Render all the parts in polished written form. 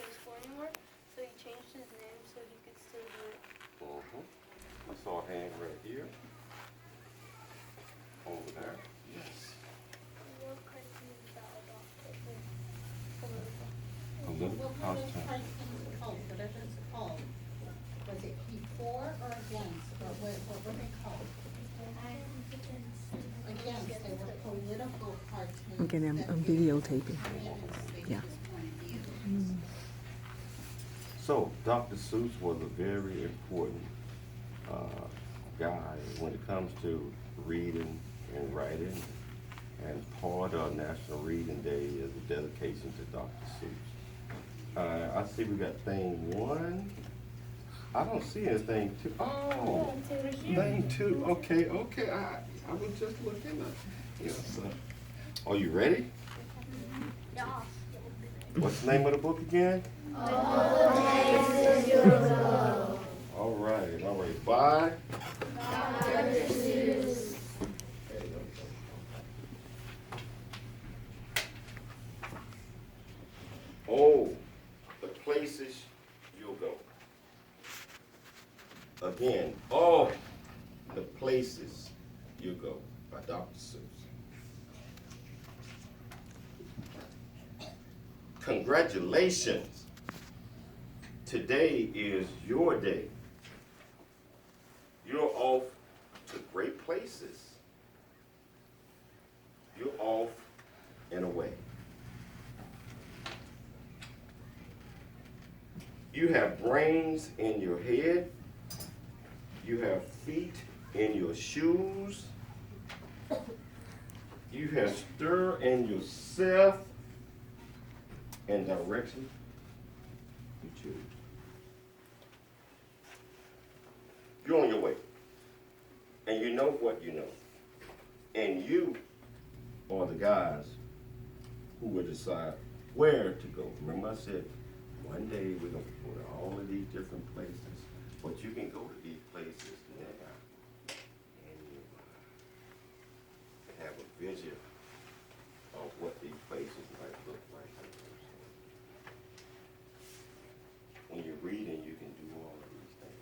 play sport anymore, so he changed his name so he could still do it. I saw a hand right here. Over there. Yes. What cartoon is that about? Political What house were those turn. cartoons called, whatever it's called? Was it for or against, or what were they called? Against, they were political cartoons. Okay, I'm that videotaping. communicated Yeah. his point of view. So, Dr. Seuss was a very important guy when it comes to reading and writing. And part of National Reading Day is a dedication to Dr. Seuss. I see we got thing one. I don't see anything two. Oh, thing two. Okay, okay. I was just looking at. Yes. Are you ready? Yeah. What's the name of the book again? All right, all right. Bye. Oh, the places you'll go. Again, oh, the places you go by Dr. Seuss. Congratulations. Today is your day. You're off to great places. You're off and away. You have brains in your head. You have feet in your shoes. You have stir in yourself and direction you choose. You're on your way. And you know what you know. And you are the guys who will decide where to go. Remember I said, one day we're going to go to all of these different places. But you can go to these places now and you have a vision of what these places might look like. When you're reading, you can do all of these things.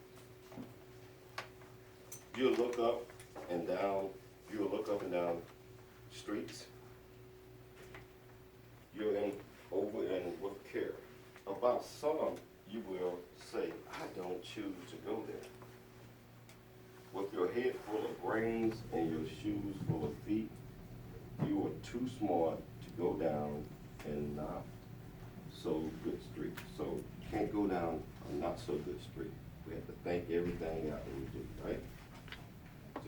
You'll look up and down streets. You're over and with care. About some, you will say, I don't choose to go there. With your head full of brains and your shoes full of feet, you are too smart to go down and not so good street. So you can't go down a not so good street. We have to think everything out that we do, right?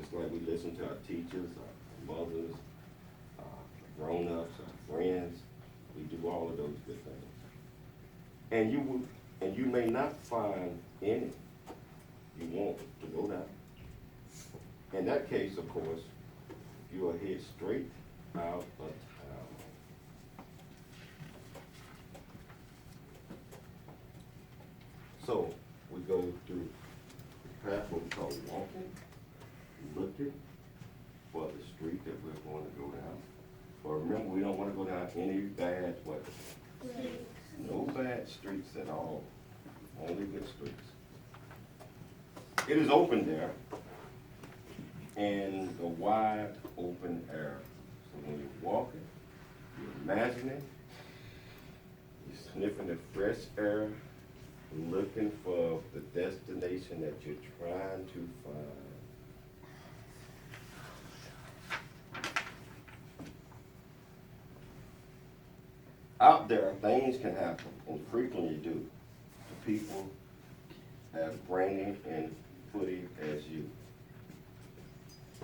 Just like we listen to our teachers, our mothers, our grown-ups, our friends, we do all of those good things. And you may not find any you want to go down. In that case, of course, you are head straight out of town. So we go through the path what we call walking, looking for the street that we're going to go down. But remember, we don't want to go down any bad what? No bad streets at all, only good streets. It is open there in the wide open air. So when you're walking, you're imagining, you're sniffing the fresh air, looking for the destination that you're trying to find. Out there, things can happen, and frequently do, to people as brainy and footy as you.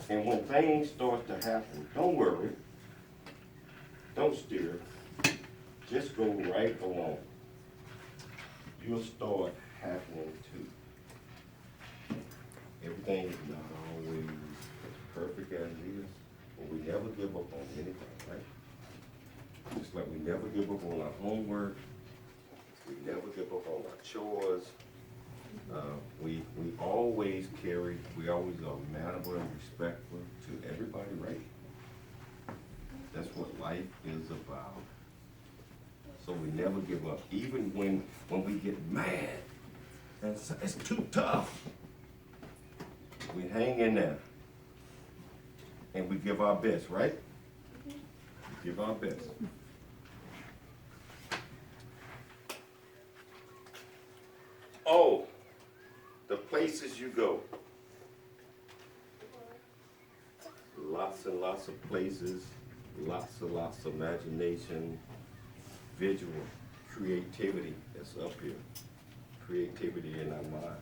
And when things start to happen, don't worry, don't steer, just go right along. You'll start happening too. Everything is not always as perfect as it is, but we never give up on anything, right? Just like we never give up on our homework, we never give up on our chores. We always are mannerable and respectful to everybody, right? That's what life is about. So we never give up, even when we get mad and it's too tough. We hang in there and we give our best, right? Give our best. Oh, the places you go. Lots and lots of places, lots and lots of imagination, visual, creativity that's up here. Creativity in our mind.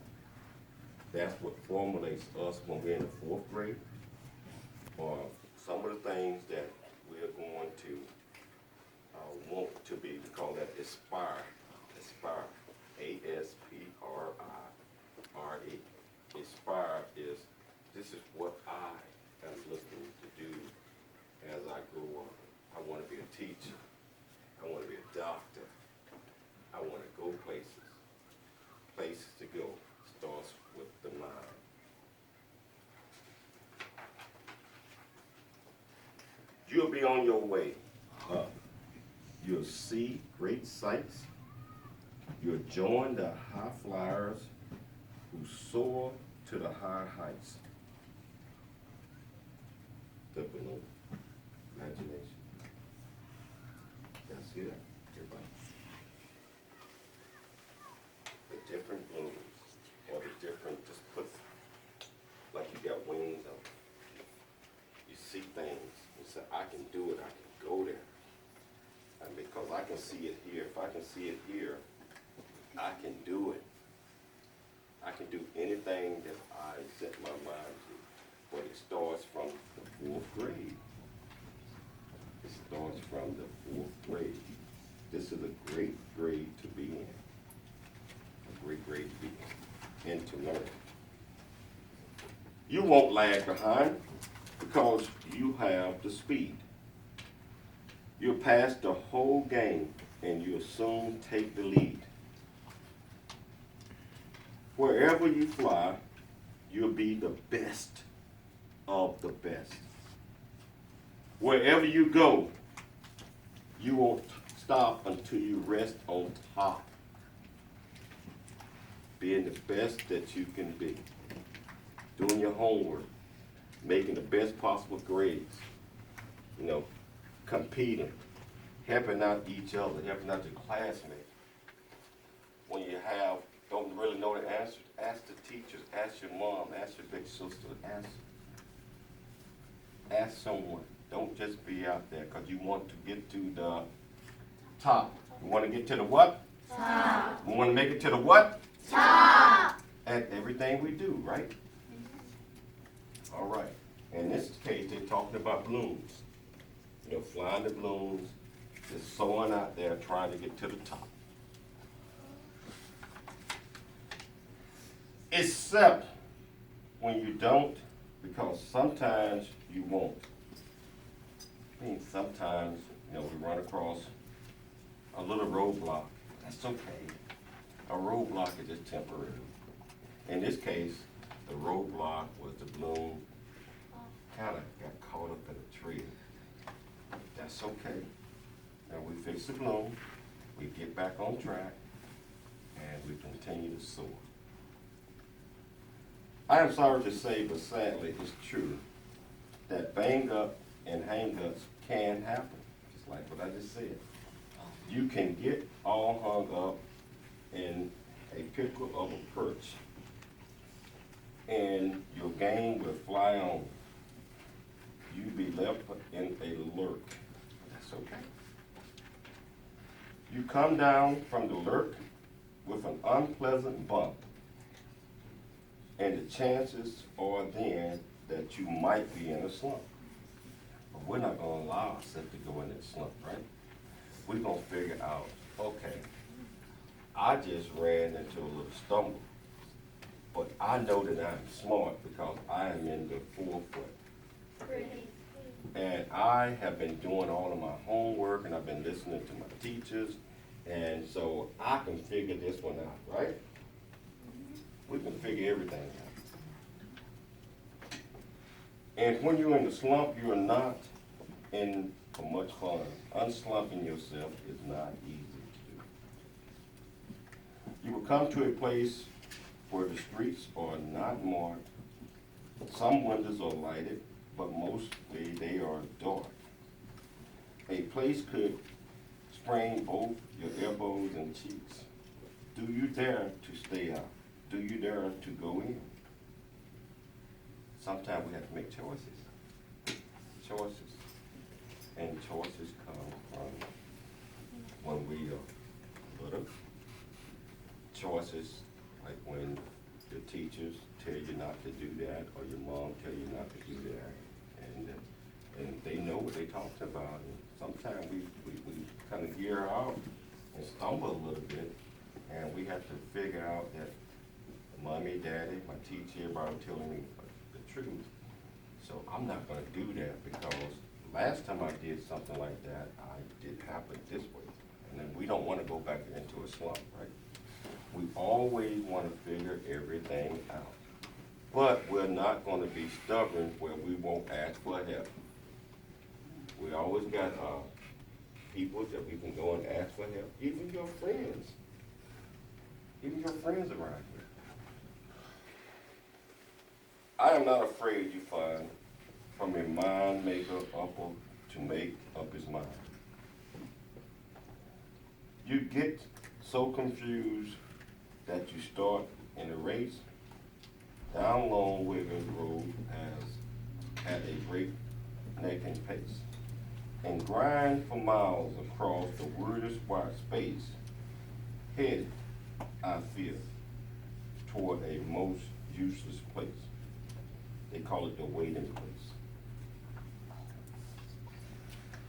That's what formulates us when we're in the 4th grade. Or some of the things that we're going to want to be, we call that aspire. Aspire. ASPRIRE. Aspire is, this is what I am looking to do as I grow up. I want to be a teacher. I want to be a doctor. I want to go places. Places to go starts with the mind. You'll be on your way up. You'll see great sights. You'll join the high flyers who soar to the high heights. The balloon. Imagination. That's it, everybody. The different balloons, or the different, just put, like you got wings on. You see things, you say, I can do it, I can go there. And because I can see it here, if I can see it here, I can do it. I can do anything that I set my mind to. But it starts from the 4th grade. It starts from the 4th grade. This is a great grade to be in. A great grade to be in and to learn. You won't lag behind because you have the speed. You'll pass the whole game and you'll soon take the lead. Wherever you fly, you'll be the best of the best. Wherever you go, you won't stop until you rest on top. Being the best that you can be. Doing your homework. Making the best possible grades. You know, competing. Helping out each other. Helping out your classmates. When you don't really know the answer, ask the teachers. Ask your mom. Ask your big sister. Ask someone. Don't just be out there because you want to get to the top. You want to get to the what? Top. You want to make it to the what? Top. At everything we do, right? All right. In this case, they're talking about balloons. You know, flying the balloons, just soaring out there trying to get to the top. Except when you don't, because sometimes you won't. I mean, sometimes, you know, we run across a little roadblock. That's okay. A roadblock is just temporary. In this case, the roadblock was the balloon kind of got caught up in a tree. That's okay. Now we fix the balloon, we get back on track, and we continue to soar. I am sorry to say, but sadly, it's true that bang up and hang ups can happen, just like what I just said. You can get all hung up in a pickle of a perch, and your game will fly on. You be left in a lurk. That's okay. You come down from the lurk with an unpleasant bump, and the chances are then that you might be in a slump. But we're not going to allow ourselves to go in that slump, right? We're going to figure out, okay, I just ran into a little stumble, but I know that I'm smart because I am in the 4th grade. And I have been doing all of my homework and I've been listening to my teachers, and so I can figure this one out, right? We can figure everything out. And when you're in the slump, you're not in for much fun. Unslumping yourself is not easy. come to a place where the streets are not marked. Some windows are lighted, but mostly they are dark. A place could sprain both your elbows and cheeks. Do you dare to stay out? Do you dare to go in? Sometimes we have to make choices. Choices. And choices come from when we are little. Choices like when your teachers tell you not to do that, or your mom tell you not to do that, and they know what they're talking about. And sometimes we kind of gear out and stumble a little bit, and we have to figure out that mommy, daddy, my teacher, everybody telling me the truth. So I'm not gonna do that, because last time I did something like that, it happened this way. And then we don't wanna go back into a slump, right? We always wanna figure everything out. But we're not gonna be stubborn where we won't ask for help. We always got people that we can go and ask for help, even your friends. Even your friends around here. I am not afraid you find from a mind maker upper to make up his mind. You get so confused that you start in a race. Down Long Wiggins Road has had a breakneck pace, and grind for miles across the weirdest white space, headed, I fear, toward a most useless place. They call it the waiting place.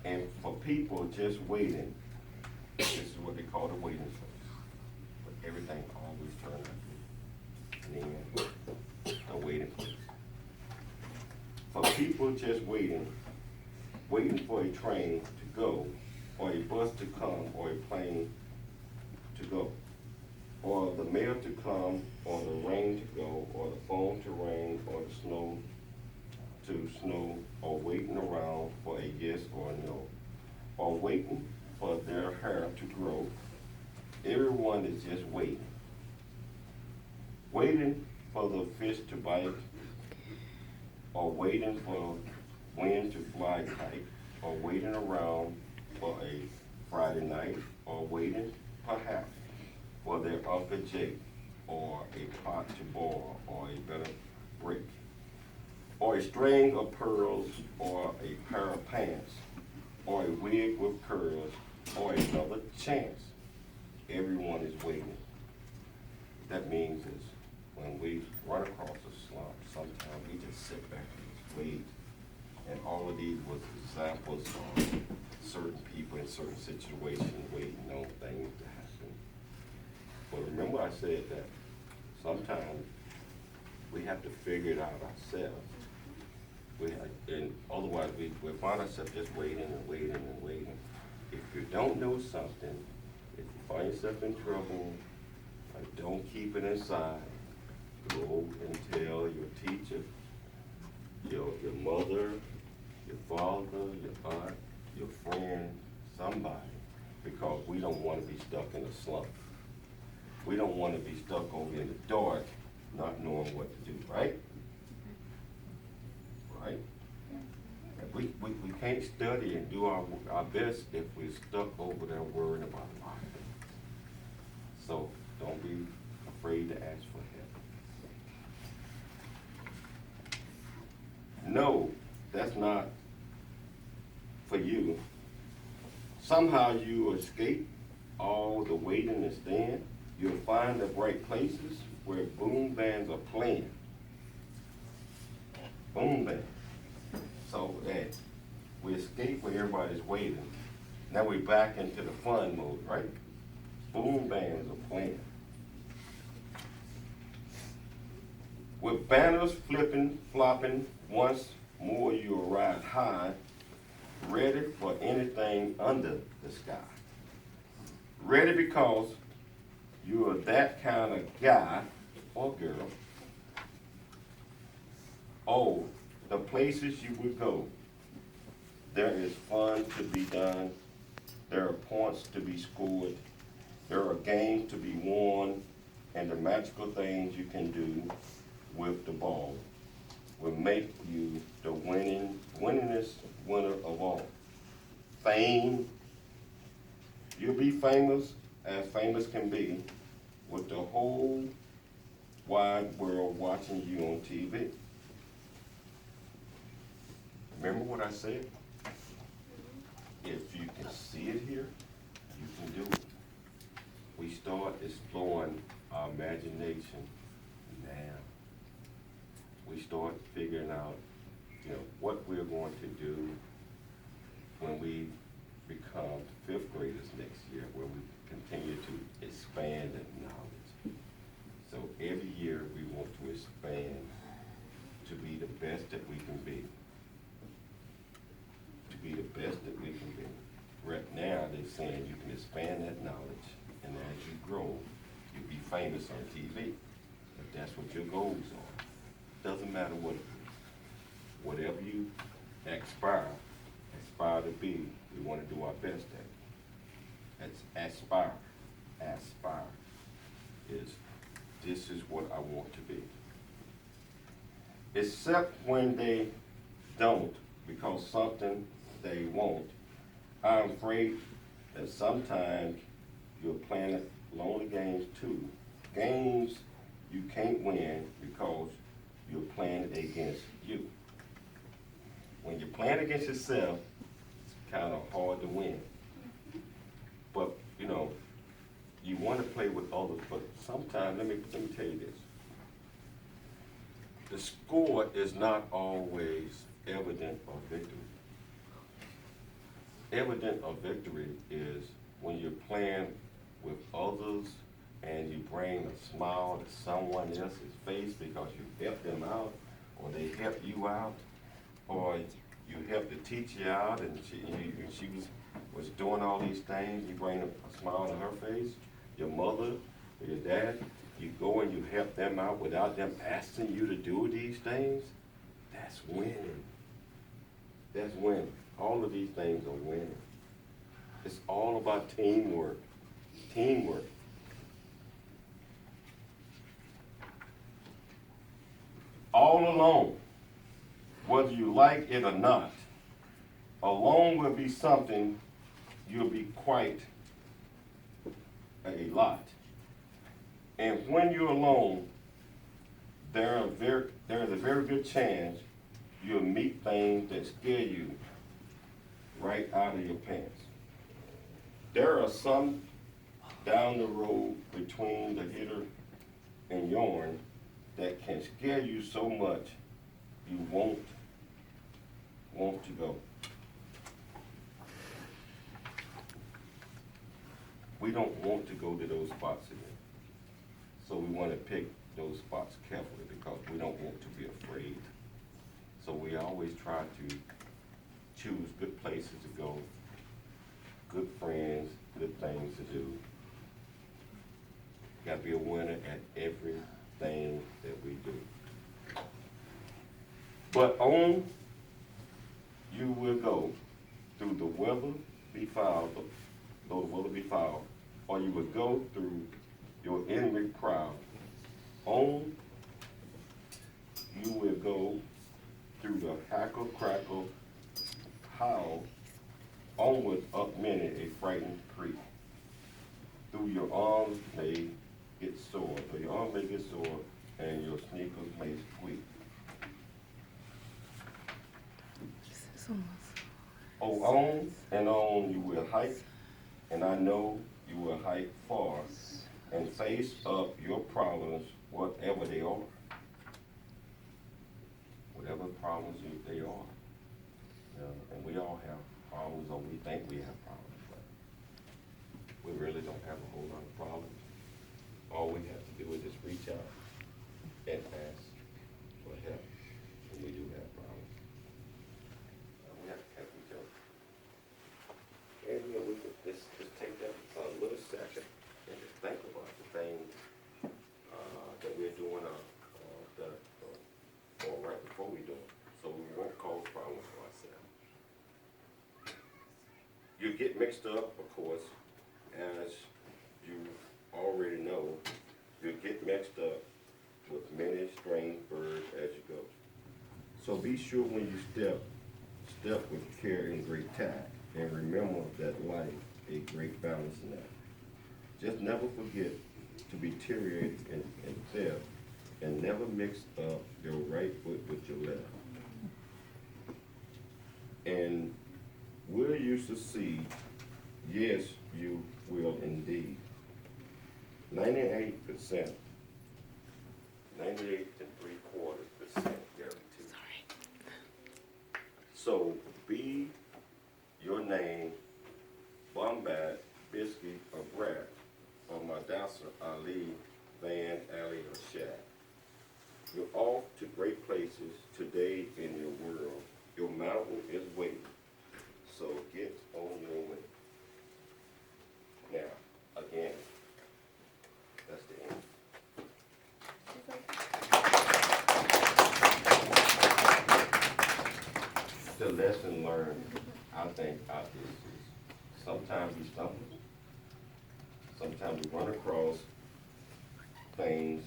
And for people just waiting, this is what they call the waiting place. But everything always turns out good. And then the waiting place. For people just waiting for a train to go, or a bus to come, or a plane to go, or the mail to come, or the rain to go, or the phone to ring, or the snow to snow, or waiting around for a yes or a no, or waiting for their hair to grow. Everyone is just waiting. Waiting for the fish to bite, or waiting for wind to fly kite, or waiting around for a Friday night, or waiting, perhaps, for their Uncle Jake, or a pot to boil, or a better brick, or a string of pearls, or a pair of pants, or a wig with curls, or another chance. Everyone is waiting. That means is when we run across a slump, sometimes we just sit back and just wait. And all of these was examples of certain people in certain situations waiting on things to happen. But remember I said that sometimes we have to figure it out ourselves. And otherwise we find ourselves just waiting and waiting and waiting. If you don't know something, if you find yourself in trouble, don't keep it inside. Go and tell your teacher, your mother, your father, your aunt, your friend, somebody, because we don't want to be stuck in a slump. We don't want to be stuck over in the dark, not knowing what to do, right? Right? We can't study and do our best if we're stuck over there worrying about life. So don't be afraid to ask for help. No, that's not for you. Somehow you escape all the waiting and staying. You'll find the bright places where boom bands are playing. Boom band. So that we escape where everybody's waiting. Now we're back into the fun mode, right? Boom bands are playing. With banners flipping, flopping, once more you arrive high, ready for anything under the sky. Ready because you are that kind of guy or girl. Oh, the places you would go. There is fun to be done. There are points to be scored. There are games to be won. and the magical things you can do with the ball will make you the winningest winner of all. Fame, you'll be famous as famous can be with the whole wide world watching you on TV. Remember what I said? If you can see it here, you can do it. We start exploring our imagination now. We start figuring out, what we're going to do when we become fifth graders next year, where we continue to expand that knowledge. So every year we want to expand to be the best that we can be. To be the best that we can be. Right now, they're saying you can expand that knowledge, and as you grow, you'll be famous on TV. If that's what your goals are. Doesn't matter what it is. Whatever you aspire to be, we want to do our best at it. That's aspire. Aspire is, this is what I want to be. Except when they don't, because something they won't. I'm afraid that sometimes you're playing lonely games too. Games you can't win because you're playing against you. When you're playing against yourself, it's kind of hard to win. But, you want to play with others, but sometimes, let me tell you this. The score is not always evident of victory. Evident of victory is when you're playing with others and you bring a smile to someone else's face because you helped them out, or they helped you out, or you helped the teacher out and she was doing all these things. You bring a smile to her face. Your mother or your dad, you go and you help them out without them asking you to do these things. That's winning. That's winning. All of these things are winning. It's all about teamwork. Teamwork. All alone, whether you like it or not, alone will be something you'll be quite a lot. And when you're alone, there's a very good chance you'll meet things that scare you right out of your pants. There are some down the road between the hitter and yarn that can scare you so much you won't want to go. We don't want to go to those spots again. So we want to pick those spots carefully because we don't want to be afraid. So we always try to choose good places to go, good friends, good things to do. Got to be a winner at everything that we do. But on you will go through the weather be foul, though the weather be foul, or you will go through your enemy crowd. On you will go through the hackle, crackle, howl, onward up many a frightened creek. Through your arms may get sore, though your arms may get sore, and your sneakers may squeak. Oh, on and on you will hike, and I know you will hike far, and face up your problems, whatever they are. Whatever problems they are. And we all have problems, or we think we have problems, but we really don't have a whole lot of problems. All we have to do is just reach out and ask for help when we do have problems. We have to help each other. And we could just take that little second and just think about the things that we're doing or right before we do it, so we won't cause problems for ourselves. You get mixed up, of course, as you already know, you get many strange birds as you go. So be sure when you step with care and great tact, and remember that life a great balancing act. Just never forget to be deteriorated and theft, and never mix up your right foot with your left. And will you succeed? Yes, you will indeed. 98%, 98.75% guaranteed. So be your name, Bombat, Biscuit, or Brat, or Madassa, Ali, Van, Ali, or Shaq. You're off to great places today in your world. Your mountain is waiting, so get on your way. Now, again, that's the end. The lesson learned, I think, out this is sometimes we stumble, sometimes we run across things,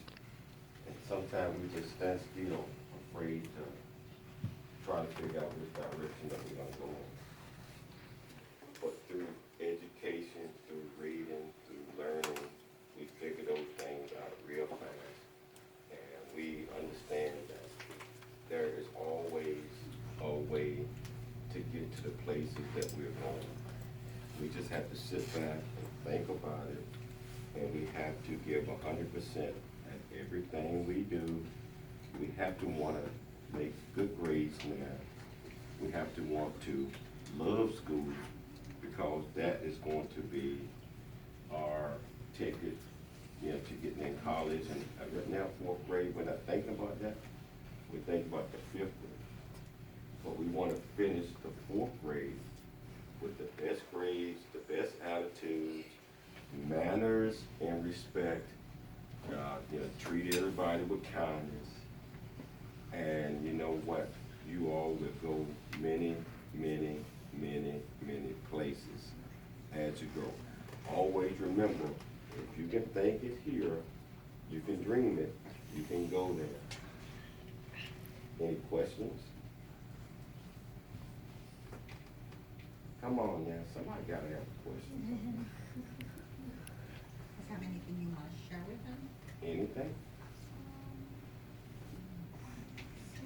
and sometimes we just stand still, afraid to try to figure out which direction that we're gonna go in. But through education, through reading, through learning, we figure those things out real fast. And we understand that there is always a way to get to the places that we're going. We just have to sit back and think about it, and we have to give 100% at everything we do. We have to want to make good grades now. We have to want to love school, because that is going to be our ticket, to getting in college. And right now, 4th grade, when I think about that, we think about the 5th grade. But we want to finish the 4th grade with the best grades, the best attitudes, manners and respect, treat everybody with kindness. And you know what? You all will go many, many, many, many places as you go. Always remember, if you can think it here, you can dream it, you can go there. Any questions? Come on now, somebody gotta have a question. Is there anything you want to share with them? Anything?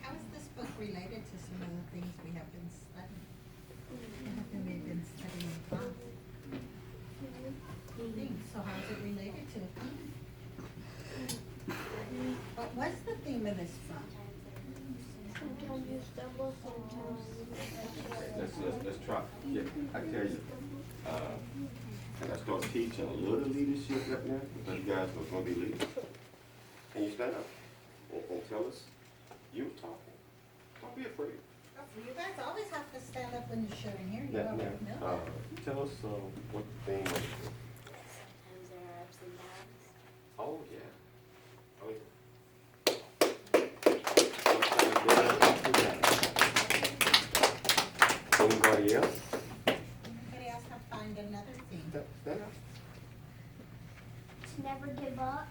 How is this book related to some of the things we have been studying? We've been studying in class. So how is it related to the theme? What's the theme of this book? Sometimes you stumble, sometimes Let's try. Yeah, I tell you, can I start teaching a little leadership right now? Because you guys are going to be leaders. Can you stand up and tell us? You talking. Don't be afraid. You guys always have to stand up when you're sharing here. You Now, already know. tell us what the thing was. sometimes there are ups and downs. Oh, yeah. Oh, yeah. Anybody else? Anybody else have find another theme? Stand up. To never give up.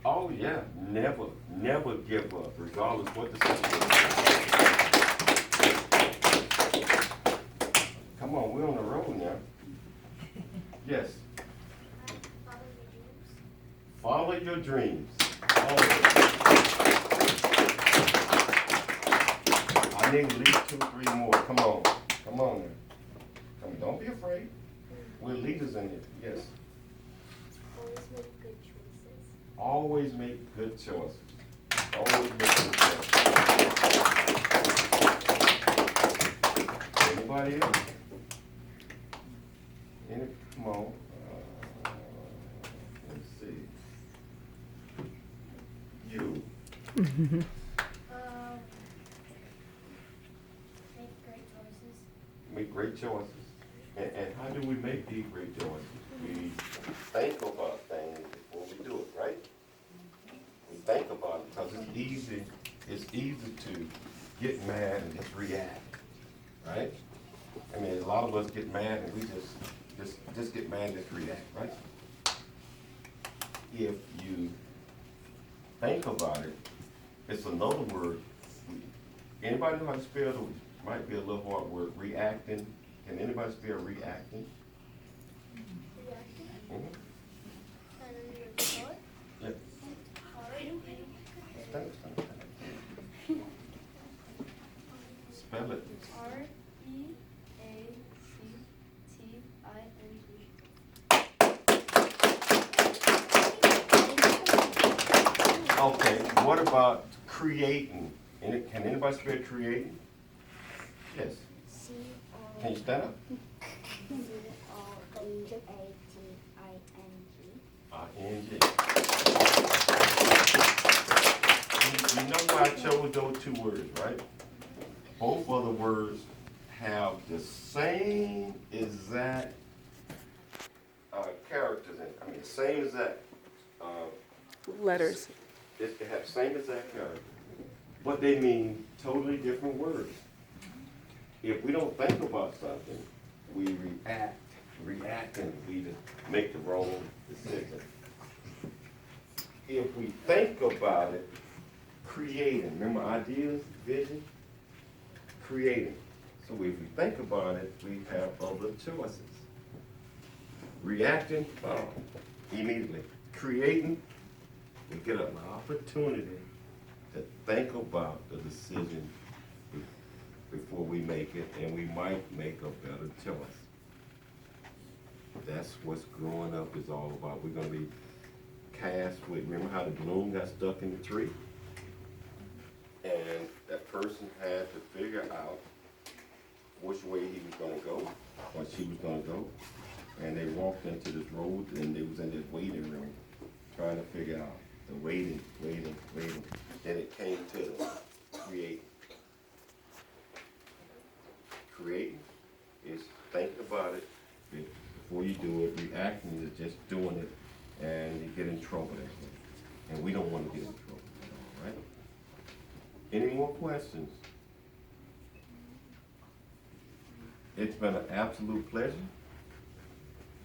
Oh, yeah, never give up, regardless what the situation is. Come on, we're on the road now. Yes, Follow your dreams. follow your dreams. I need at least 2, 3 more, come on now. Come on, don't be afraid. We're leaders in here, yes. Always make good choices. Always make good choices. Anybody else? Come on. Let's see. You. Make great choices. Make great choices. And how do we make these great choices? We think about things before we do it, right? We think about it because it's easy to get mad and just react, right? I mean, a lot of us get mad and we just get mad and just react, right? If you think about it It's another word. Anybody know how to spell it? Might be a little hard word, reacting. Can anybody spell reacting? Reacting. Mhm. And then you spell it. Yeah. Spell it. R-E-A-C-T-I-N-G. Okay, what about creating? Can anybody spell creating? Yes. Can you stand up? I-N-G. You know why I chose those two words, right? Both of the words have the same exact characters in it. I mean, the same exact Letters. It have the same exact character, but they mean totally different words. If we don't think about something, we react and we make the wrong decision. If we think about it, creating, remember ideas, vision? Creating. So if we think about it, we have other choices. Reacting, immediately. Creating, we get an opportunity to think about the decision before we make it, and we might make a better choice. That's what growing up is all about. We're gonna be cast with, remember how the balloon got stuck in the tree? And that person had to figure out which way he was gonna go, or she was gonna go. And they walked into this road, and they was in this waiting room, trying to figure out the waiting. Then it came to the create. Creating is thinking about it before you do it. Reacting is just doing it, and you get in trouble. And we don't want to get in trouble, all right? Any more questions? It's been an absolute pleasure.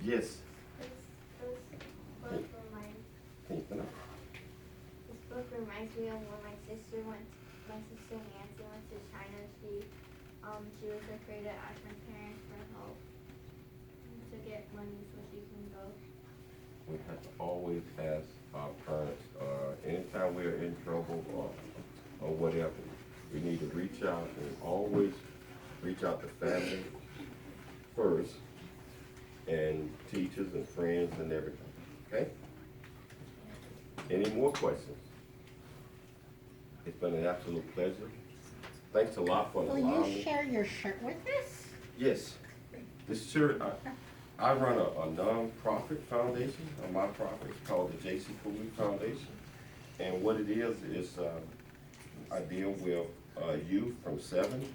Yes. This book reminds Can you stand up? this book reminds me of when my sister Nancy went to China. She was afraid to ask my parents for help to get money so she can go. We have to always ask our parents, anytime we're in trouble or whatever, we need to reach out and always reach out to family first and teachers and friends and everything, okay? Any more questions? It's been an absolute pleasure. Thanks a lot for Will allowing you me. share your shirt with us? Yes, this shirt, I run a non-profit foundation, a non-profit called the J.C. Cooley Foundation. And what it is I deal with youth from 7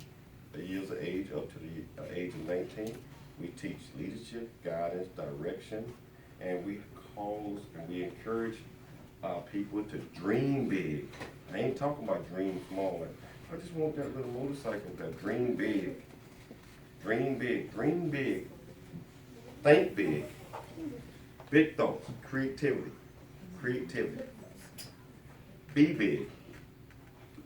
years of age up to the age of 19. We teach leadership, guidance, direction, and we encourage people to dream big. I ain't talking about dream small. I just want that little motorcycle, that dream big. Dream big, dream big. Think big. Big thoughts, creativity. Be big.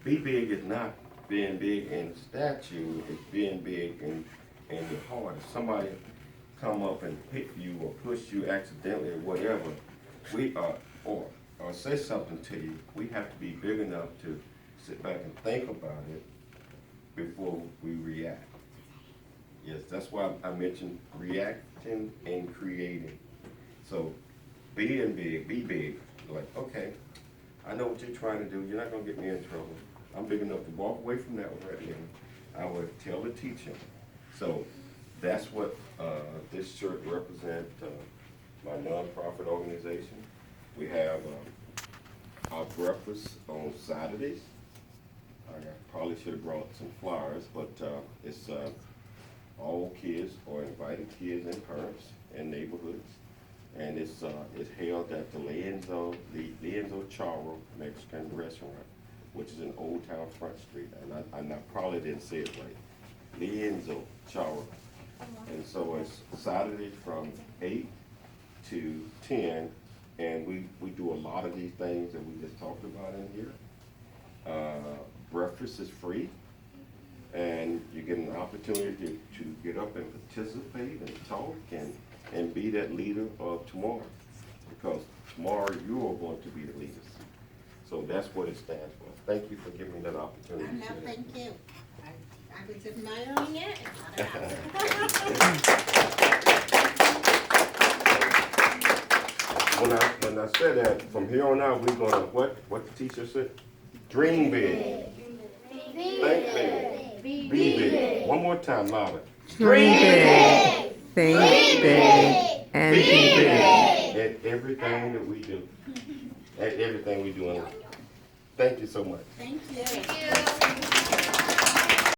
Be big is not being big in stature, it's being big in your heart. If somebody come up and hit you or push you accidentally or whatever, or say something to you, we have to be big enough to sit back and think about it before we react. Yes, that's why I mentioned reacting and creating. So being big, be big. Like, okay, I know what you're trying to do. You're not gonna get me in trouble. I'm big enough to walk away from that right now. I would tell the teacher. So that's what this shirt represents, my nonprofit organization. We have our breakfast on Saturdays. I probably should have brought some flyers, but it's all kids or invited kids and parents in neighborhoods. And it's held at the Lienzo Charro Mexican restaurant, which is in Old Town Front Street. And I probably didn't say it right. Lienzo Charro. And so it's Saturday from 8 to 10, and we do a lot of these things that we just talked about in here. Breakfast is free, and you get an opportunity to get up and participate and talk and be that leader of tomorrow. Because tomorrow you are going to be the leaders. So that's what it stands for. Thank you for giving me that opportunity. And to now, share that. thank you. I was admiring it. When I said that, from here on out, we're gonna, what the teacher said? Dream big. Think big. Be big. One more time, louder. Dream big, think big, and Be be big. big. At everything that we do. At everything we do in life. Thank you so much. Thank you.